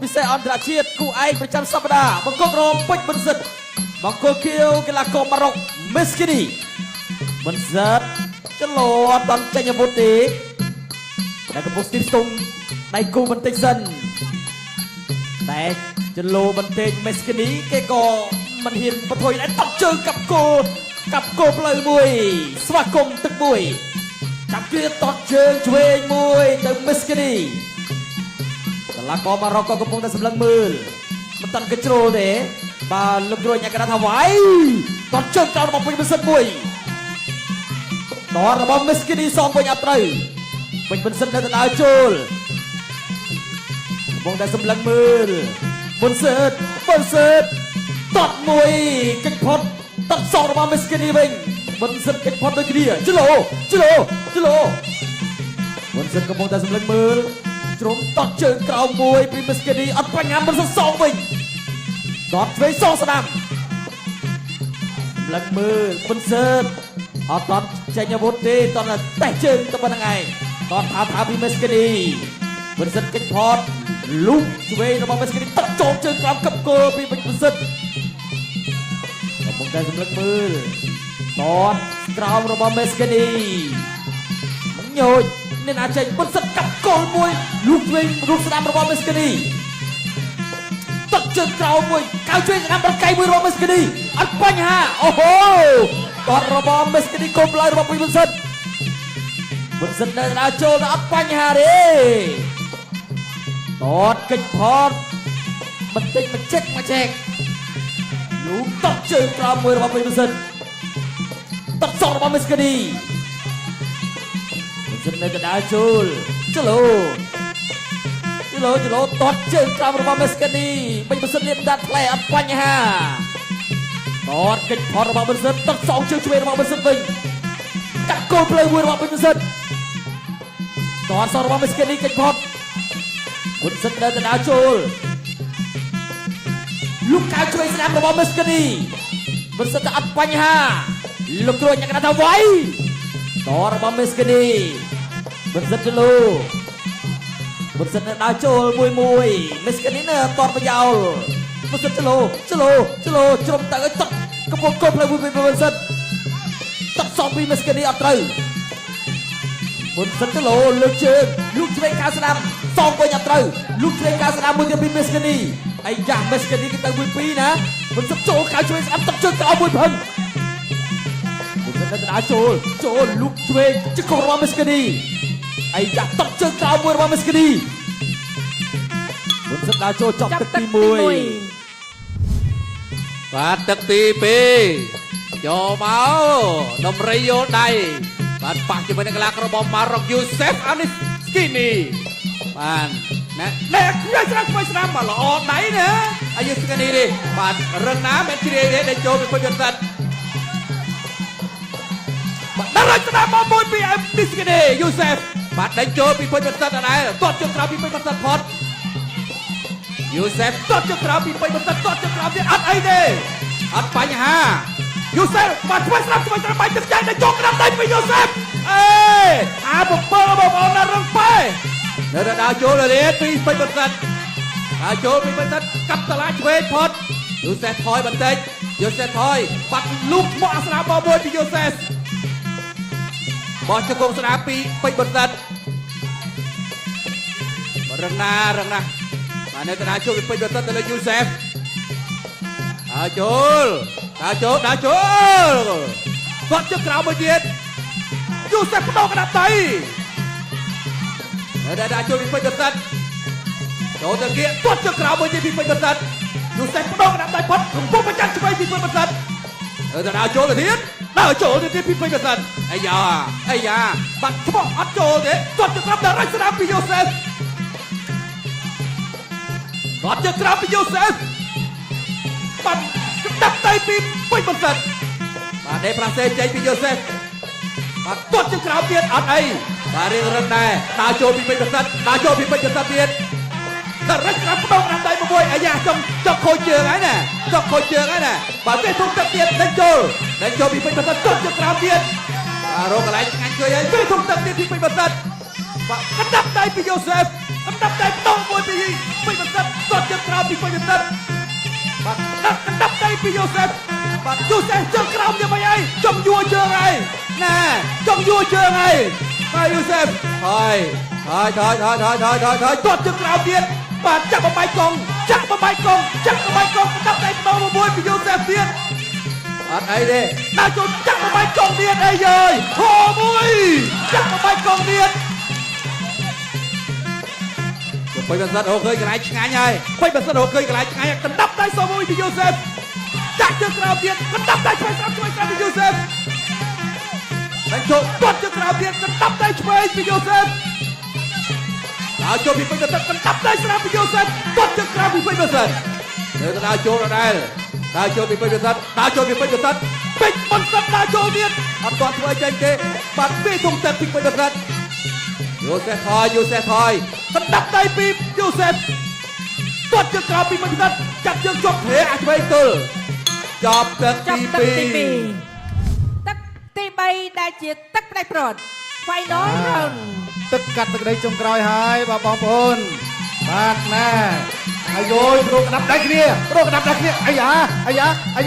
ពិសេសអន្តរជាតិគូឯកប្រចាំសប្តាហ៍បង្គោលរំពេជ្របន្សិតបង្គោលខៀវកីឡាករម៉ារ៉ុកមេស្គីនីបន្សិតចលោអត់តចេញអាវុធទេតែកំពុងស្ទីស្ទុំដៃគូបន្តិចសិនតែចលោបន្តិចមេស្គីនីគេក៏មិនហ៊ានបន្ថយដែរតបជើងកាប់គោផ្លូវមួយស្វាគមន៍ទឹកមួយចាប់គ្នាតតជើងឆ្វេងមួយទៅមេស្គីនីកីឡាករម៉ារ៉ុកក៏កំពុងតែសម្លឹងមើលមិនតាន់គេជ្រុលទេបាទលោកគ្រូញ៉ាំកណ្ដាលថាវាយតតជើងក្រោមរបស់ពេញបន្សិតមួយតតរបស់មេស្គីនីសងវិញអត់ត្រូវពេញបន្សិតនៅដណ្ដើរចូលកំពុងតែសម្លឹងមើលបន្សិតតតមួយកិច្ចផុតតតសងរបស់មេស្គីនីវិញបន្សិតកិច្ចផុតដូចគ្នាជលោបន្សិតកំពុងតែសម្លឹងមើលជ្រុំតតជើងក្រោមមួយពីមេស្គីនីអត់បញ្ហាបន្សិតសងវិញតតឆ្វេងសងស្ដាំសម្លឹងមើលបន្សិតអត់តតចេញអាវុធទេតតតេះជើងទៅប៉ុណ្្នឹងឯងតតថាពីមេស្គីនីបន្សិតកិច្ចផុតលូកឆ្វេងរបស់មេស្គីនីតតចូលជើងក្រោមកាប់គោលពីបន្សិតកំពុងតែសម្លឹងមើលតតក្រោមរបស់មេស្គីនីញូចអ្នកណាចេញបន្សិតកាប់គោលមួយលូកឆ្វេងរូបស្ដាំរបស់មេស្គីនីតតជើងក្រោមមួយកៅឆ្វេងស្ដាំប្រកៃមួយរបស់មេស្គីនីអត់បញ្ហាអូហូតតរបស់មេស្គីនីកុំឡើយរបស់បន្សិតនៅដើរចូលទៅអត់បញ្ហាទេតតកិច្ចផតបន្តិចមកចែកលូកតតជើងក្រោមមួយរបស់បន្សិតតតសងរបស់មេស្គីនីបន្សិតនៅកណ្ដាលចូលចលោតតជើងក្រោមរបស់មេស្គីនីបន្សិតលៀបដាត់ផ្លែអត់បញ្ហាតតកិច្ចផតរបស់បន្សិតតតសងជើងឆ្វេងរបស់បន្សិតវិញកាត់គោលផ្លូវមួយរបស់បន្សិតតតសងរបស់មេស្គីនីកិច្ចផតបន្សិតនៅកណ្ដាលចូលលូកកៅឆ្វេងស្ដាំរបស់មេស្គីនីបន្សិតតែអត់បញ្ហាលោកគ្រូញ៉ាំកណ្ដាលថាវាយតរបស់មេស្គីនីបន្សិតចលោបន្សិតនៅដើរចូលមួយមេស្គីនីនៅតប្រយោលបន្សិតចលោជ្រុំទៅឲ្យតត់កំពុងកូនផ្លូវមួយពីបន្សិតតត់សងពីមេស្គីនីអត់ត្រូវបន្សិតចលោលើកជើងលូកឆ្វេងខាងស្ដាំសងវិញអត់ត្រូវលូកឆ្វេងខាងស្ដាំមួយទៀតពីមេស្គីនីអាយ៉ាមេស្គីនីគេទៅមួយពីរណាបន្សិតចូលខាងឆ្វេងស្ដាំតត់ជើងក្រោមមួយផឹងបន្សិតនៅដើរចូលលូកឆ្វេងជិះកោរបស់មេស្គីនីអាយ៉ាតត់ជើងក្រោមមួយរបស់មេស្គីនីបន្សិតដើរចូលចាប់ទឹកទី1បាទទឹកទី2ចូលមកដំរីយល់ដៃបាទប៉ះជាមួយនឹងកីឡាកររបស់ម៉ារ៉ុកយូសេហ្វអានីស្គីនីបាទអ្នកខ្ញុំស្រាំស្រាំមកល្អដៃណាអាយុស្គីនីនេះបាទរឹងណាមិនជ្រាយទេដែលចូលពីពេញបន្សិតបាទដល់ស្ដាប់មកមួយពីអានីស្គីនីយូសេហ្វបាទដែលចូលពីពេញបន្សិតអត់ដែរតត់ជើងក្រោមពីពេញបន្សិតផុតយូសេហ្វតត់ជើងក្រោមពីពេញបន្សិតតត់ជើងក្រោមទៀតអត់អីទេអត់បញ្ហាយូសេហ្វបាទធ្វើស្រាប់បាយទឹកចាយដែលចូលក្រាំដៃពីយូសេហ្វអេអា7បងប្អូនណារឹងប៉ែនៅដល់ចូលរៀនពីពេញបន្សិតដល់ចូលពីពេញបន្សិតកាប់តឡាឆ្វេងផុតយូសេហ្វថយបន្តិចយូសេហ្វថយបាត់លូកមកស្រាបមួយពីយូសេហ្វបោះជង្គង់ស្ដាប់ពីពេញបន្សិតរឹងណាបាទនៅដល់ចូលពីពេញបន្សិតទៅលើយូសេហ្វដល់ចូលគាត់ជើងក្រោមមួយទៀតយូសេហ្វបដោកណ្ដាប់ដៃដល់ចូលពីពេញបន្សិតចូលទៅគៀគាត់ជើងក្រោមមួយទៀតពីពេញបន្សិតយូសេហ្វបដោកណ្ដាប់ដៃផុតកំពុងប្រចាំឆ្វេងពីពេញបន្សិតដល់ចូលទៅទៀតពីពេញបន្សិតអាយ៉ាបាត់ឈ្មោះអត់ចូលទេគាត់ជើងក្រោមដល់រ៉ាច់ស្ដាំពីយូសេហ្វគាត់ជើងក្រោមពីយូសេហ្វបាត់ដាក់ដៃពីពេញបន្សិតបាទដេប្រាសេចេញពីយូសេហ្វបាទទាត់ជើងក្រោមទៀតអត់អីបាទរៀងរឹងដែរដើរចូលពីពេញបន្សិតទៀតតែរឹកក្រោមបដោកដាក់ដៃមួយអាយ៉ាចង់ខូចជើងហើយណាបាទគេទុកទឹកទៀតដេញចូលពីពេញបន្សិតទាត់ជើងក្រោមទៀតរកកន្លែងឆ្ងាញ់ជួយហើយគេទុកទឹកទៀតពីពេញបន្សិតបាទកណ្ដាប់ដៃពីយូសេហ្វកណ្ដាប់ដៃបដោកមួយពីពេញបន្សិតទាត់ ពីពេញបន្តិចបាទដាក់ដៃពីយូសេហ្វបាទយូសេហ្វជើងក្រោមយ៉ាងម៉េចហើយចង់យួរជើងហើយណែចង់យួរជើងហើយបាទយូសេហ្វហើយទាត់ជើងក្រោមទៀតបាទចាក់បបាយកង់ដាក់ដៃដល់មួយពីយូសេហ្វទៀតអត់អីទេដាក់ចូលចាក់បបាយកង់ទៀតអីយើយហូមួយចាក់បបាយកង់ទៀតពេញបន្សិតអូឃើញកន្លែងឆ្ងាញ់ហើយពេញបន្សិតអូឃើញកន្លែងឆ្ងាញ់កណ្ដាប់ដៃសមួយពីយូសេហ្វចាក់ជើងក្រោមទៀតកណ្ដាប់ដៃឆ្វេងស្រាប់ពីយូសេហ្វហើយចូលទាត់ជើងក្រោមទៀតកណ្ដាប់ដៃឆ្វេងពីយូសេហ្វដល់ចូលពីពេញបន្សិតកណ្ដាប់ដៃស្រាប់ពីយូសេហ្វទាត់ជើងក្រោមពីពេញបន្សិតនៅទៅដល់ចូលដល់ដល់ចូលពីពេញបន្សិតដល់ចូលពីពេញបន្សិតពេញបន្សិតដល់ចូលទៀតអត់ទាន់ធ្វើចេញទេបាត់ពីធំទឹកពីពេញបន្សិតយូសេហ្វថយកណ្ដាប់ដៃពីយូសេហ្វទាត់ជើងក្រោមពីពេញបន្សិតចាប់ជើងជាប់ព្រែអាឆ្វេងទល់ចប់ទឹកទី2ទឹកទី3ដែលជាទឹកផ្ដាច់ព្រាត់ Final Round ទឹកកាត់ទឹកដីចុងក្រោយហើយបាទបងប្អូនបាទណែអាយយរកកណ្ដាប់ដៃគ្នាអា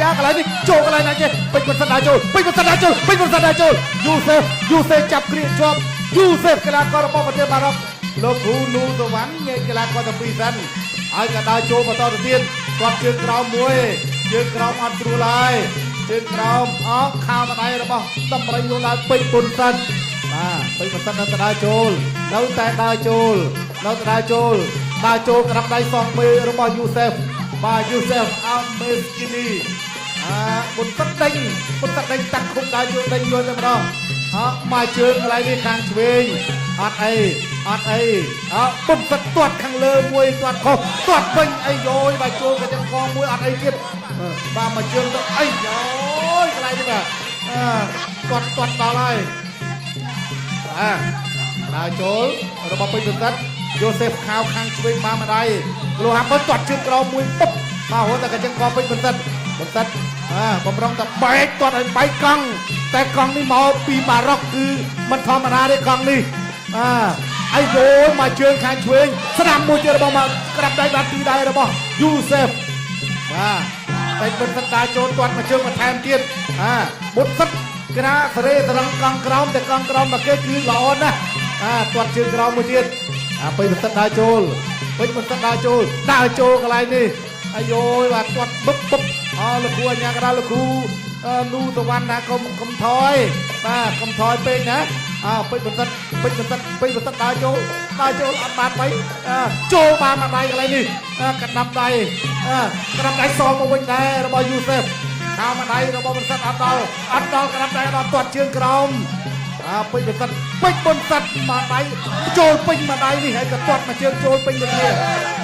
យ៉ាកន្លែងនេះចូលកន្លែងណាចេះពេញបន្សិតដល់ចូលយូសេហ្វចាប់គ្រាជាប់យូសេហ្វកីឡាកររបស់ប្រទេសបារ៉ុកលោកគ្រូនូសវណ្ណញែកកីឡាករទាំងពីរសិនហើយក៏ដើរចូលបន្តទៅទៀតគាត់ជើងក្រោមមួយជើងក្រោមអត់ស្រួលហើយជើងក្រោមអស់ខោម្ដាយរបស់តំបរិញយូឡាពេញពុនសិនបាទពេញបន្សិតនៅតែដើរចូលដើរចូលក្រាបដៃសងមេរបស់យូសេហ្វបាទយូសេហ្វអោមេស្គីនីបុនសិតដេញតាក់ឃុំដើរចូលដេញយល់តែម្ដងមកជើងកន្លែងនេះខាងឆ្វេងអត់អីបុនសិតទាត់ខាងលើមួយទាត់ខុសទាត់វិញអីយោយបាទចូលកញ្ចឹងកងមួយអត់អីទៀតបាទមកជើងទៅអីយោយកន្លែងនេះបាទទាត់ដល់ហើយដើរចូលរបស់ពេញបន្សិតយូសេហ្វខាវខាងឆ្វេងបានម្ដាយលោកហាប់ទាត់ជើងក្រោមមួយពុបមកហូរតែកញ្ចឹងកពេញបន្សិតបំរុងតែបែកទាត់ឲ្យបែកកង់តែកង់នេះមកពីបារ៉ុកគឺមិនធម្មតាទេកង់នេះអាយយោមកជើងខាងឆ្វេងស្ដាំមួយទៀតរបស់មកក្រាបដៃបាត់ពីដៃរបស់យូសេហ្វបាទពេញបន្សិតដើរចូលទាត់មកជើងបន្ថែមទៀតបុតសិតក្រាសេរីត្រង់កង់ក្រោមតែកង់ក្រោមមកគេគឺល្អណាស់ទាត់ជើងក្រោមមួយទៀតពេញបន្សិតដើរចូលកន្លែងនេះអាយយបាទទាត់បឹកលោកគ្រូអញ្ញាកដាលលោកគ្រូនូសវណ្ណណាកុំថយបាទកុំថយពេកណាពេញបន្សិតដើរចូលអត់បានបីចូលបានមកដៃកន្លែងនេះកណ្ដាប់ដៃសងមកវិញដែររបស់យូសេហ្វខោមកដៃរបស់បន្សិតអត់ដល់កណ្ដាប់ដៃដល់ទាត់ជើងក្រោមពេញបន្សិតមកដៃចូលពេញមកដៃនេះហើយក៏ទាត់មកជើងចូលពេញទៅគ្នា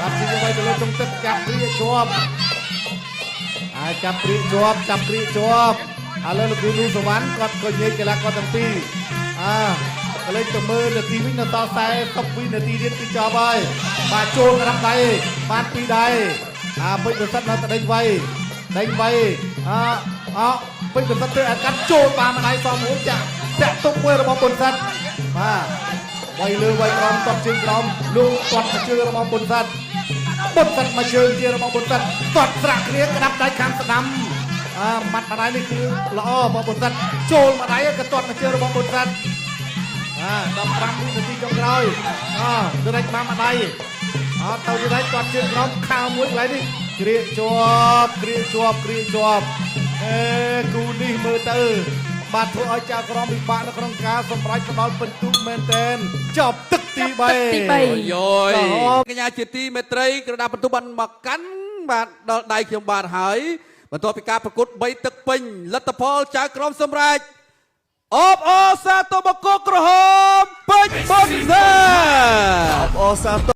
អត់ទីទៅលើចុងទឹកចាប់ព្រាជាប់ចាប់ព្រាជាប់ឥឡូវលោកគ្រូនូសវណ្ណគាត់ក៏និយាយកីឡាករទាំងពីរក៏លេចទៅមើលនាទីវិញនៅដល់40វិនាទីទៀតគឺចប់ហើយបាទចូលក្រាបដៃបានពីរដៃពេញបន្សិតនៅតែដេញវៃពេញបន្សិតទៅអាកាត់ចូលបានម្ដាយសមមួយចាក់ទុកមួយរបស់បន្សិតបាទវៃលើវៃក្រោមទាត់ជើងក្រោមលោកទាត់មកជើងរបស់បន្សិតមកជើងទៀតរបស់បន្សិតទាត់ស្រាក់គ្នាក្តាប់ដៃខាងស្ដាំម៉ាត់ម្ដាយនេះគឺល្អរបស់បន្សិតចូលម្ដាយក៏ទាត់មកជើងរបស់បន្សិត15វិនាទីចុងក្រោយទៅដាច់បានម្ដាយទៅដាច់ទាត់ជើងក្រោមខាងមួយកន្លែងនេះគ្រាជាប់គូនេះមើលទៅបាទធ្វើឲ្យចៅក្រមពិបាកនៅក្នុងការសម្រេចផ្ដាល់ពិន្ទុមែនតែនចប់ទឹកទី3យោយកញ្ញាជាទីមេត្រីក្រដាពិន្ទុបានមកកាន់បាទដល់ដៃខ្ញុំបាទហើយបន្ទាប់ពីការប្រកួត3ទឹកពេញលទ្ធផលចៅក្រមសម្រេចអបអសាទរបកក្រហមពេជ្របុនសាអបអសា